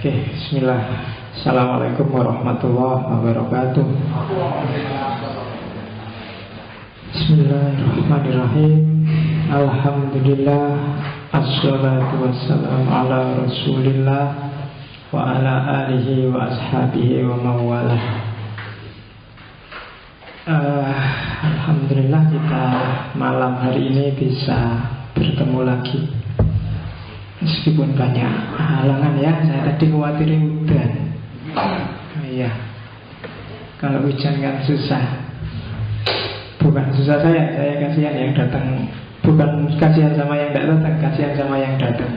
Oke, bismillah. Assalamualaikum warahmatullahi wabarakatuh. Bismillahirrahmanirrahim. Alhamdulillah. Assalatu wassalamu ala rasulillah wa ala alihi wa ashabihi wa mawalah. Alhamdulillah kita malam hari ini bisa bertemu lagi. Meskipun banyak halangan ya. Saya tadi khawatir hujan. Iya. Kalau hujan kan susah. Bukan susah saya kasihan yang datang. Bukan kasihan sama yang tidak datang, kasihan sama yang datang.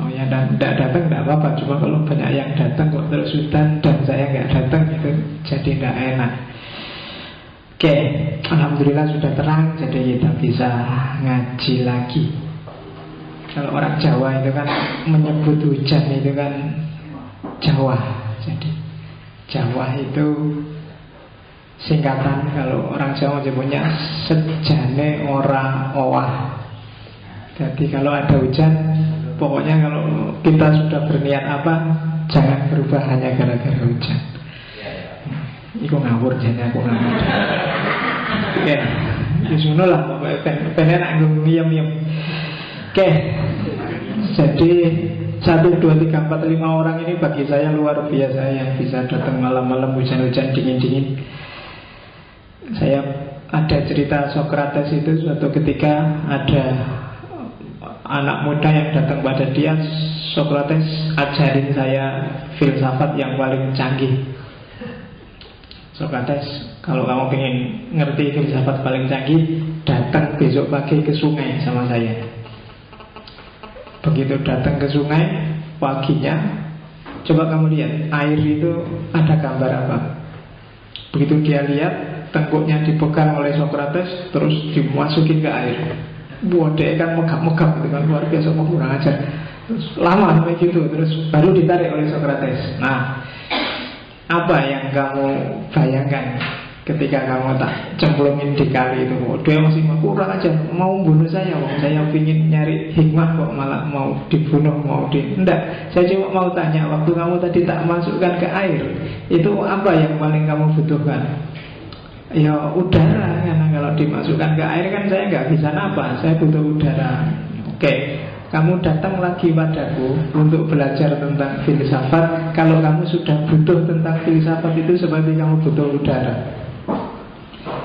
Oh ya, dan tidak datang tidak apa-apa. Cuma kalau banyak yang datang kok terus hujan dan saya nggak datang, itu jadi tidak enak. Oke, alhamdulillah sudah terang, jadi kita bisa ngaji lagi. Kalau orang Jawa itu kan menyebut hujan itu kan Jawa. Jadi Jawa itu singkatan, kalau orang Jawa menyebutnya sejane ora owah. Jadi kalau ada hujan, pokoknya kalau kita sudah berniat apa, jangan berubah hanya gara-gara hujan. Iku ngawur, jadi aku ngawur. Oke, bismillah, pokoknya pengen aku ngiem-ngiem. Oke, jadi 1, 2, 3, 4, 5 orang ini bagi saya luar biasa yang bisa datang malam-malam hujan-hujan dingin-dingin. Saya ada cerita Socrates itu suatu ketika ada anak muda yang datang pada dia, Socrates ajarin saya filsafat yang paling canggih. Socrates, kalau kamu pengen ngerti filsafat paling canggih, datang besok pagi ke sungai sama saya. Begitu datang ke sungai paginya, coba kamu lihat air itu ada gambar apa. Begitu dia lihat, tengkuknya dipegang oleh Socrates, terus dimasukin ke air. Wah, dia kan megap-megap gitu kan, luar biasa, kurang ajar. Terus lama sampai gitu, terus baru ditarik oleh Socrates. Nah, apa yang kamu bayangkan ketika kamu tak cemplungin di kali itu? Oh, dia masih kurang aja, mau bunuh saya. Saya ingin nyari hikmah kok malah mau dibunuh, enggak, saya cuma mau tanya, waktu kamu tadi tak masukkan ke air, itu apa yang paling kamu butuhkan? Ya udara, karena kalau dimasukkan ke air kan saya nggak bisa napas, saya butuh udara. Oke, kamu datang lagi padaku untuk belajar tentang filsafat. Kalau kamu sudah butuh tentang filsafat itu seperti kamu butuh udara.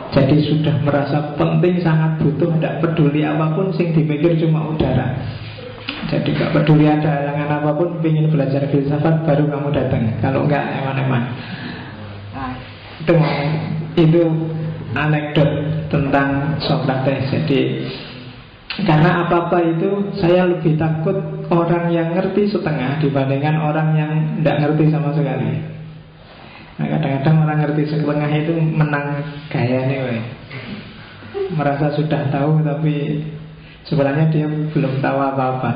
Jadi sudah merasa penting, sangat butuh, tidak peduli apapun, sing dipikir cuma udara. Jadi gak peduli ada halangan apapun, ingin belajar filsafat baru kamu datang. Kalau enggak, eman-eman. Itu anekdot tentang Socrates. Jadi karena apa-apa itu saya lebih takut orang yang ngerti setengah dibandingkan orang yang tidak ngerti sama sekali. Nah, kadang-kadang orang ngerti setengah itu menang gayanya, merasa sudah tahu tapi sebenarnya dia belum tahu apa-apa.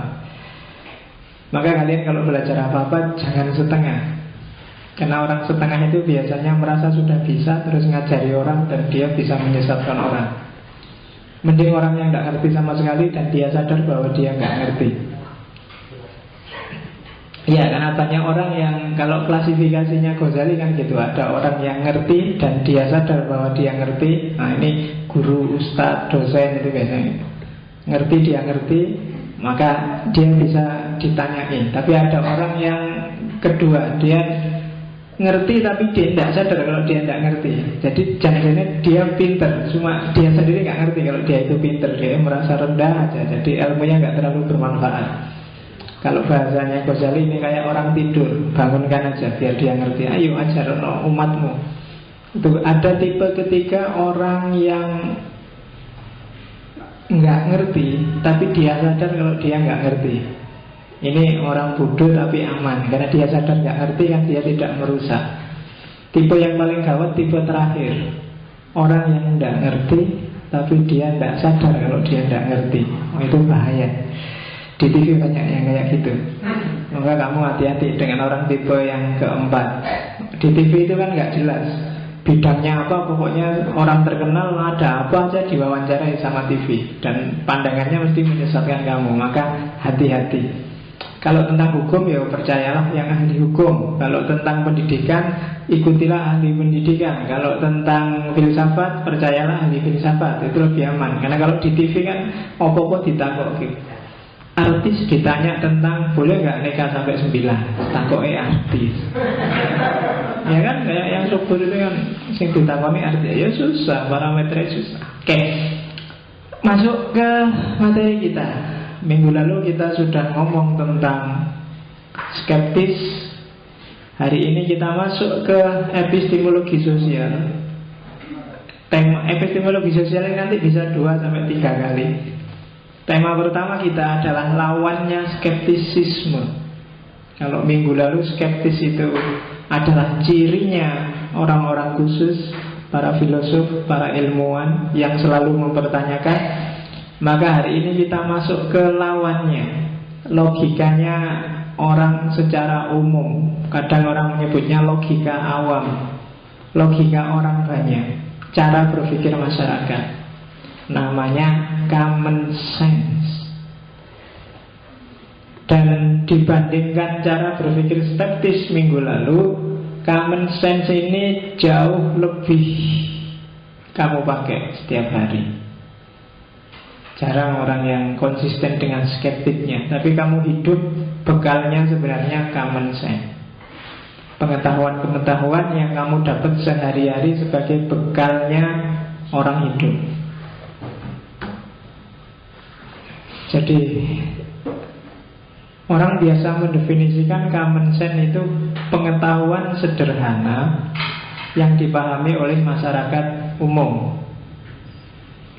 Maka kalian kalau belajar apa-apa jangan setengah. Karena orang setengah itu biasanya merasa sudah bisa, terus ngajari orang dan dia bisa menyesatkan orang. Mending orang yang tidak ngerti sama sekali dan dia sadar bahwa dia nggak ngerti. Ya, karena banyak orang yang, kalau klasifikasinya Ghazali kan gitu, ada orang yang ngerti dan dia sadar bahwa dia ngerti. Nah, ini guru, ustadz, dosen itu biasanya ngerti, dia ngerti, maka dia bisa ditanyain. Tapi ada orang yang kedua, dia ngerti tapi dia tidak sadar kalau dia tidak ngerti. Jadi jangan-jangan dia pinter, cuma dia sendiri nggak ngerti kalau dia itu pinter. Dia merasa rendah aja, jadi ilmunya nggak terlalu bermanfaat. Kalau bahasanya Ghazali ini kayak orang tidur, bangunkan aja biar dia ngerti. Ayo ajar umatmu. Itu ada tipe ketiga, orang yang nggak ngerti tapi dia sadar kalau dia nggak ngerti. Ini orang bodoh tapi aman, karena dia sadar nggak ngerti kan, dia tidak merusak. Tipe yang paling gawat tipe terakhir, orang yang nggak ngerti tapi dia nggak sadar kalau dia nggak ngerti. Oh, itu bahaya. Di TV banyak yang kayak gitu. Maka kamu hati-hati dengan orang tipe yang keempat. Di TV itu kan nggak jelas bidangnya apa, pokoknya orang terkenal ada apa aja diwawancarai sama TV, dan pandangannya mesti menyesatkan kamu. Maka hati-hati. Kalau tentang hukum ya percayalah yang ahli hukum. Kalau tentang pendidikan, ikutilah ahli pendidikan. Kalau tentang filsafat, percayalah ahli filsafat. Itu lebih aman. Karena kalau di TV kan apa-apa ditakok gitu. Artis ditanya tentang boleh nggak nikah sampai 9, takoknya artis. Ya kan, kayak yang subur itu kan sing ditakoni artis. Ya susah, parameternya susah. Oke, masuk ke materi kita. Minggu lalu kita sudah ngomong tentang skeptis. Hari ini kita masuk ke epistemologi sosial. Tema epistemologi sosial ini nanti bisa 2-3 kali. Tema pertama kita adalah lawannya skeptisisme. Kalau minggu lalu skeptis itu adalah cirinya orang-orang khusus, para filosof, para ilmuwan yang selalu mempertanyakan, maka hari ini kita masuk ke lawannya, logikanya orang secara umum. Kadang orang menyebutnya logika awam, logika orang banyak, cara berpikir masyarakat. Namanya common sense. Dan dibandingkan cara berpikir skeptis minggu lalu, common sense ini jauh lebih kamu pakai setiap hari. Jarang orang yang konsisten dengan skeptiknya, tapi kamu hidup bekalnya sebenarnya common sense. Pengetahuan-pengetahuan yang kamu dapat sehari-hari sebagai bekalnya orang hidup. Jadi orang biasa mendefinisikan common sense itu pengetahuan sederhana yang dipahami oleh masyarakat umum.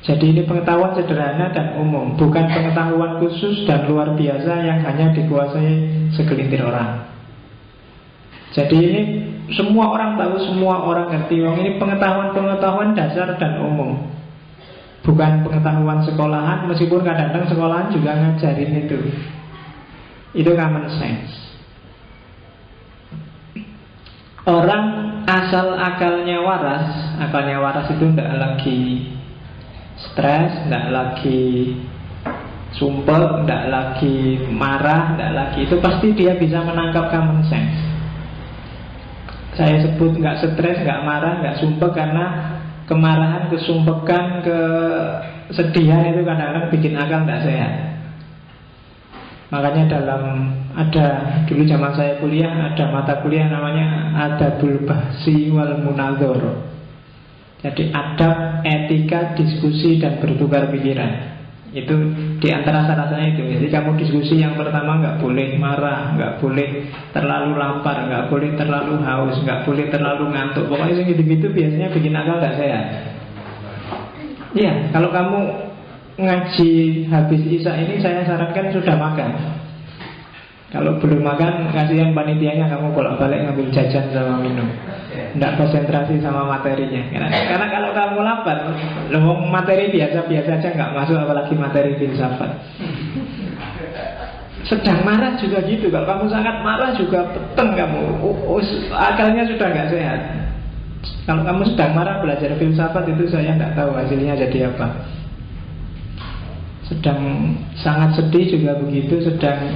Jadi ini pengetahuan sederhana dan umum, bukan pengetahuan khusus dan luar biasa yang hanya dikuasai segelintir orang. Jadi ini semua orang tahu, semua orang ngerti. Ini pengetahuan-pengetahuan dasar dan umum, bukan pengetahuan sekolahan, meskipun kadang-kadang sekolahan juga ngajarin itu. Itu common sense. Orang asal akalnya waras itu tidak lagi stres, tidak lagi sumpah, tidak lagi marah, tidak lagi. Itu pasti dia bisa menangkap common sense. Saya sebut nggak stres, nggak marah, nggak sumpah karena kemarahan, kesumpekan, kesedihan itu kadang-kadang bikin akal tidak sehat. Makanya ada dulu zaman saya kuliah, ada mata kuliah namanya Adabul Bahsi wal Munadzor. Jadi adab, etika, diskusi dan bertukar pikiran. Itu diantara syaratnya itu. Jadi kamu diskusi yang pertama nggak boleh marah, nggak boleh terlalu lapar, nggak boleh terlalu haus, nggak boleh terlalu ngantuk. Pokoknya yang gitu-gitu biasanya bikin akal nggak sehat. Iya, kalau kamu ngaji habis isya ini saya sarankan sudah makan. Kalau belum makan, kasihan panitianya, kamu bolak-balik ngambil jajan sama minum. Tidak konsentrasi sama materinya. Karena kalau kamu lapar, materi biasa-biasa aja nggak masuk, apalagi materi filsafat. Sedang marah juga gitu. Kalau kamu sangat marah juga peteng kamu. Akalnya sudah nggak sehat. Kalau kamu sedang marah belajar filsafat itu saya nggak tahu hasilnya jadi apa. Sedang sangat sedih juga begitu.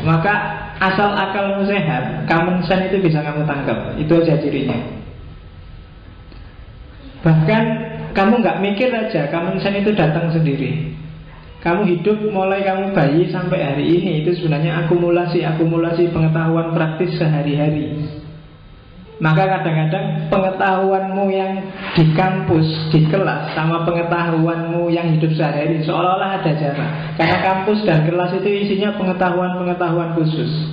Maka asal akalmu sehat, common sense itu bisa kamu tangkap. Itu aja cirinya. Bahkan kamu nggak mikir aja, common sense itu datang sendiri. Kamu hidup mulai kamu bayi sampai hari ini itu sebenarnya akumulasi pengetahuan praktis sehari-hari. Maka kadang-kadang pengetahuanmu yang di kampus, di kelas, sama pengetahuanmu yang hidup sehari-hari seolah-olah ada jarak. Karena kampus dan kelas itu isinya pengetahuan-pengetahuan khusus.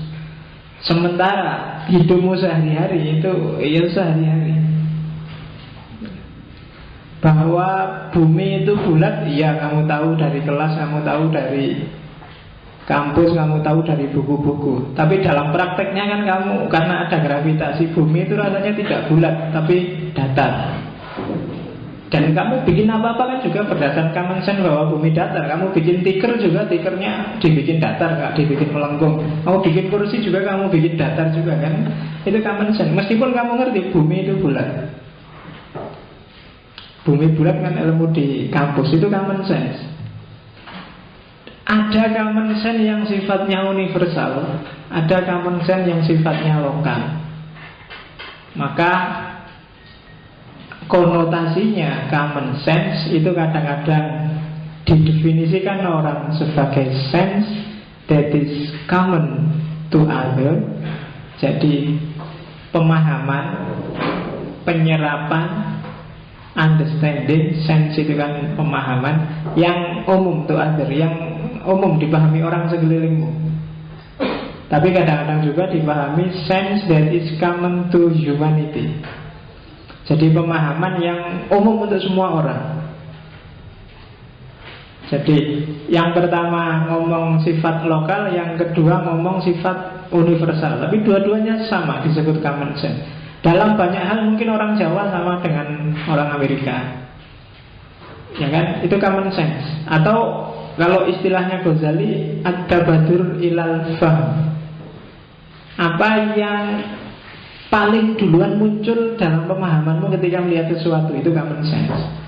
Sementara hidupmu sehari-hari itu ya sehari-hari. Bahwa bumi itu bulat, iya kamu tahu dari kelas, kamu tahu dari kampus, kamu tahu dari buku-buku. Tapi dalam prakteknya kan kamu, karena ada gravitasi, bumi itu rasanya tidak bulat, tapi datar. Dan kamu bikin apa-apa kan juga berdasarkan common sense bahwa bumi datar. Kamu bikin tikar juga, tikernya dibikin datar, nggak dibikin melengkung. Kamu bikin kursi juga, kamu bikin datar juga kan. Itu common sense. Meskipun kamu ngerti bumi itu bulat. Bumi bulat kan ilmu di kampus, itu common sense. Ada common sense yang sifatnya universal, ada common sense yang sifatnya lokal. Maka konotasinya common sense itu kadang-kadang didefinisikan orang sebagai sense that is common to other. Jadi pemahaman, penyerapan, understanding. Sense itu kan pemahaman yang umum to other, yang umum dipahami orang sekelilingmu. Tapi kadang-kadang juga dipahami sense that is common to humanity. Jadi pemahaman yang umum untuk semua orang. Jadi yang pertama ngomong sifat lokal, yang kedua ngomong sifat universal. Tapi dua-duanya sama disebut common sense. Dalam banyak hal mungkin orang Jawa sama dengan orang Amerika, ya kan? Itu common sense. Atau kalau istilahnya Ghazali, ad-tabadur ilal fahm. Apa yang paling duluan muncul dalam pemahamanmu ketika melihat sesuatu, itu common sense.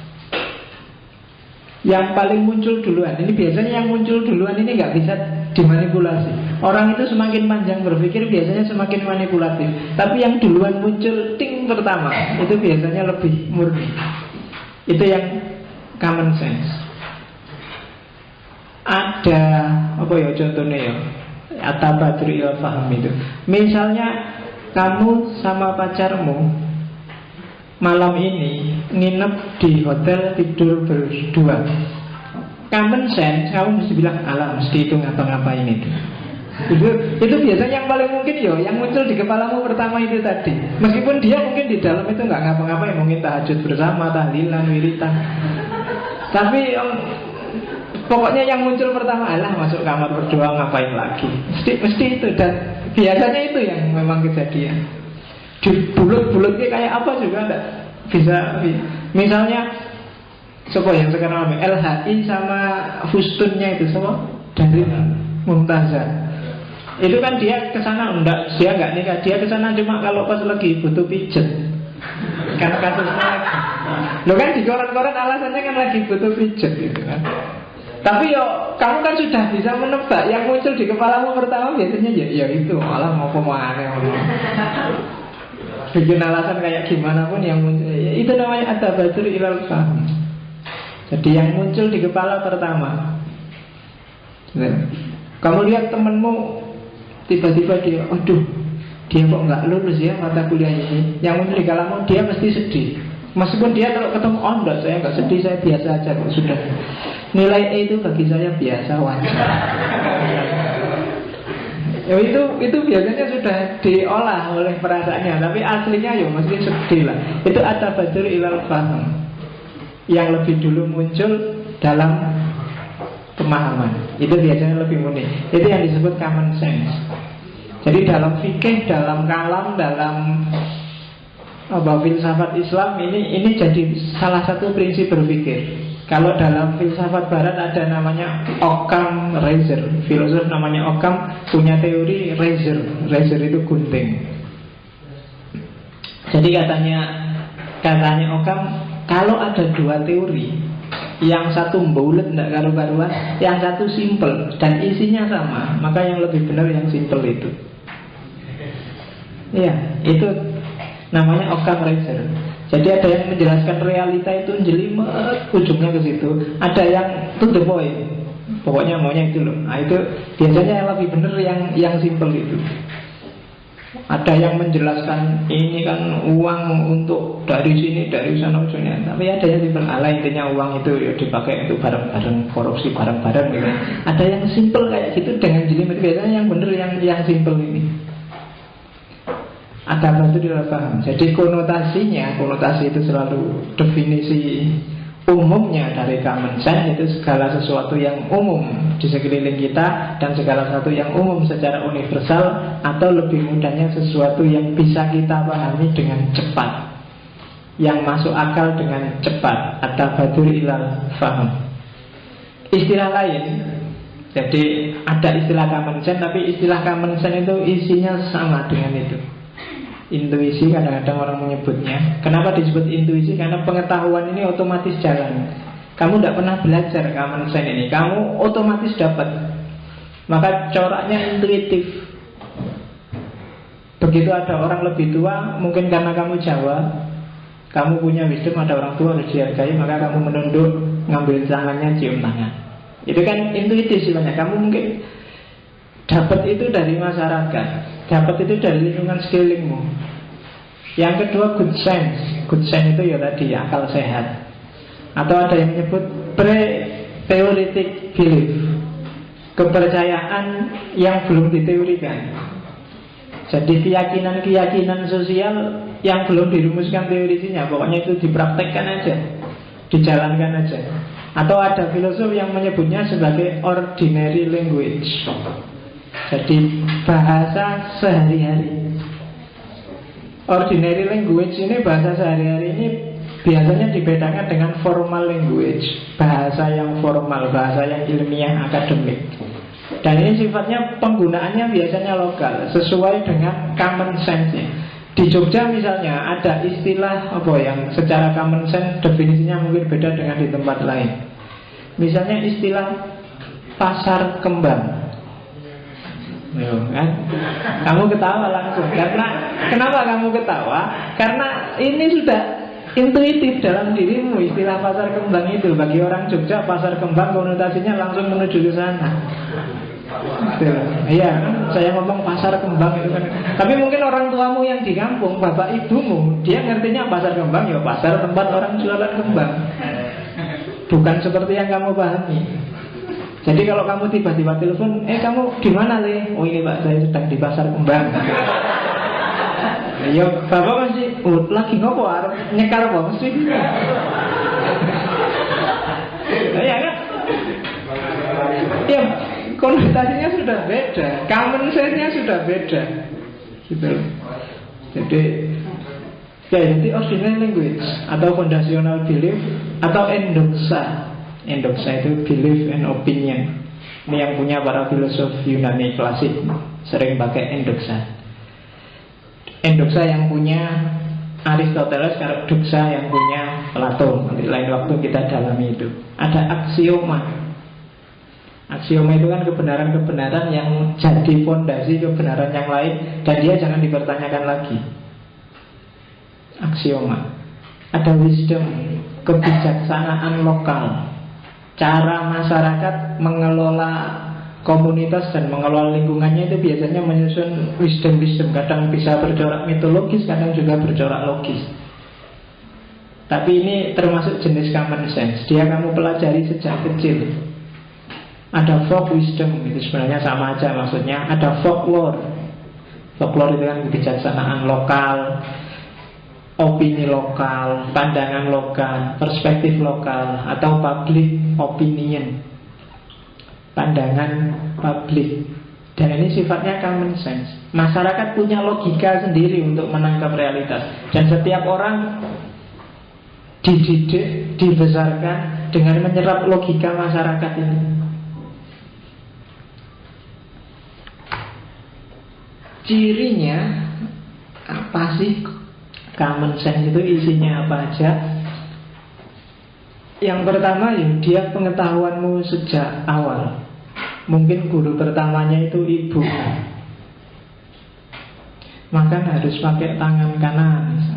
Yang paling muncul duluan, ini biasanya yang muncul duluan ini nggak bisa dimanipulasi. Orang itu semakin panjang berpikir biasanya semakin manipulatif. Tapi yang duluan muncul ting pertama, itu biasanya lebih murni. Itu yang common sense. Ada apa ya contohnya ya, at-tabadur ilal fahm itu. Misalnya kamu sama pacarmu malam ini nginep di hotel, tidur berdua. Common sense, kamu mesti bilang alah mesti itu ngapa-ngapain itu. Itu biasanya yang paling mungkin yo, yang muncul di kepalamu pertama itu tadi. Meskipun dia mungkin di dalam itu nggak ngapa-ngapain, mungkin tahajud bersama, tahlilan, wiritan. Tapi pokoknya yang muncul pertama alah masuk kamar berdua ngapain lagi. Mesti itu, dan biasanya itu yang memang kejadian. Di bulut-bulutnya kayak apa juga enggak bisa. Misalnya siapa yang sekarang namanya LHI sama Fustunnya itu semua dari Mumtazah. Itu kan dia kesana enggak, dia enggak nikah, dia kesana cuma kalau pas lagi butuh pijet. Karena kasusnya lagi. Lo kan di koran-koran alasannya kan lagi butuh pijet gitu kan. Tapi yo kamu kan sudah bisa menebak yang muncul di kepalamu pertama biasanya ya itu malah mau kemana. Bikin alasan kayak gimana pun yang muncul, itu namanya at-tabadur ilal fahm. Jadi yang muncul di kepala pertama. Kamu lihat temenmu tiba-tiba dia, aduh dia kok nggak lulus ya mata kuliah ini. Yang muncul di kepalamu dia mesti sedih. Meskipun dia kalau ketemu, oh enggak, saya nggak sedih, saya biasa aja kok, sudah. Nilai E itu bagi saya biasa, wajar. Ya, itu biasanya sudah diolah oleh perasaannya, tapi aslinya ya mesti sedih lah. Itu at-tabadur ilal fahm, yang lebih dulu muncul dalam pemahaman. Itu biasanya lebih murni. Itu yang disebut common sense. Jadi dalam fikih, dalam kalam, dalam filsafat Islam ini jadi salah satu prinsip berpikir. Kalau dalam filsafat barat ada namanya Occam Razor. Filosof namanya Occam punya teori razor. Razor itu gunting. Jadi katanya Occam, kalau ada dua teori, yang satu bulat tidak karu-karuan, yang satu simple dan isinya sama, maka yang lebih benar yang simple itu. Ya, itu namanya Occam Razor. Jadi ada yang menjelaskan realita itu jelimet, ujungnya ke situ. Ada yang to the point, pokoknya maunya itu loh. Nah itu biasanya yang lebih benar yang simple itu. Ada yang menjelaskan ini kan uang untuk dari sini dari sana ujungnya. Tapi ada yang simple, ala intinya uang itu ya dipakai untuk bareng-bareng, korupsi bareng-bareng gitu. Ada yang simple kayak gitu dengan jelimet. Biasanya yang benar yang simple ini. Ada itu dipaham. Jadi konotasi itu selalu definisi umumnya dari common sense itu segala sesuatu yang umum di sekeliling kita dan segala sesuatu yang umum secara universal, atau lebih mudahnya sesuatu yang bisa kita pahami dengan cepat, yang masuk akal dengan cepat. At-tabadur ilal fahm. Istilah lain, jadi ada istilah common sense, tapi istilah common sense itu isinya sama dengan itu. Intuisi kadang-kadang orang menyebutnya. Kenapa disebut intuisi? Karena pengetahuan ini otomatis jalan. kamu tidak pernah belajar common sense ini, kamu otomatis dapat. Maka coraknya intuitif. Begitu ada orang lebih tua, mungkin karena kamu Jawa, kamu punya wisdom, ada orang tua harus dihargai, maka kamu menunduk, ngambil tangannya, cium tangan. Itu kan intuitif sifatnya. Kamu mungkin dapat itu dari masyarakat, dapat itu dari lingkungan sekelilingmu. Yang kedua good sense. Good sense itu ya tadi akal sehat. Atau ada yang menyebut pre-theoretic belief, kepercayaan yang belum diteorikan. Jadi keyakinan-keyakinan sosial yang belum dirumuskan teorisinya, pokoknya itu dipraktekkan aja, dijalankan aja. Atau ada filosof yang menyebutnya sebagai ordinary language. Jadi bahasa sehari-hari. Ordinary language ini, bahasa sehari-hari ini biasanya dibedakan dengan formal language, bahasa yang formal, bahasa yang ilmiah, akademik. Dan ini sifatnya penggunaannya biasanya lokal, sesuai dengan common sense-nya. Di Jogja misalnya ada istilah apa yang secara common sense definisinya mungkin beda dengan di tempat lain. Misalnya istilah pasar kembang. Kan? Kamu ketawa langsung. Karena kenapa kamu ketawa? Karena ini sudah intuitif dalam dirimu. Istilah pasar kembang itu bagi orang Jogja, pasar kembang konotasinya langsung menuju ke sana. Iya, saya ngomong pasar kembang itu kan. Tapi mungkin orang tuamu yang di kampung, bapak ibumu, dia ngertinya pasar kembang ya pasar tempat orang jualan kembang. Bukan seperti yang kamu pahami. Jadi kalau kamu tiba-tiba telepon, kamu di mana Le? Oh ini Pak, saya sedang di pasar kembang. Ya bapak masih lagi ngopo nyekar apa mesti? Ya kan? Ya konotasinya sudah beda, common sense-nya sudah beda, gitu. Jadi ordinary language atau foundational belief atau endoksa. Endoksa itu belief and opinion. Ini yang punya para filosof Yunani klasik, sering pakai endoksa. Endoksa yang punya Aristoteles, doksa yang punya Plato. Nanti lain waktu kita dalami itu. Ada aksioma. Aksioma itu kan kebenaran-kebenaran yang jadi fondasi kebenaran yang lain, dan dia jangan dipertanyakan lagi. Aksioma. Ada wisdom, kebijaksanaan lokal, cara masyarakat mengelola komunitas dan mengelola lingkungannya itu biasanya menyusun wisdom-wisdom. Kadang bisa bercorak mitologis, kadang juga bercorak logis. Tapi ini termasuk jenis common sense. Dia kamu pelajari sejak kecil. Ada folk wisdom, itu sebenarnya sama aja maksudnya. Ada folklore. Folklore itu kan kebijaksanaan lokal, opini lokal, pandangan lokal, perspektif lokal, atau public opinion, pandangan publik. Dan ini sifatnya common sense. Masyarakat punya logika sendiri untuk menangkap realitas. Dan setiap orang dididik, dibesarkan dengan menyerap logika masyarakat ini. Cirinya apa sih? Common sense itu isinya apa aja? Yang pertama ya, dia pengetahuanmu sejak awal. Mungkin guru pertamanya itu ibu. Makan harus pakai tangan kanan.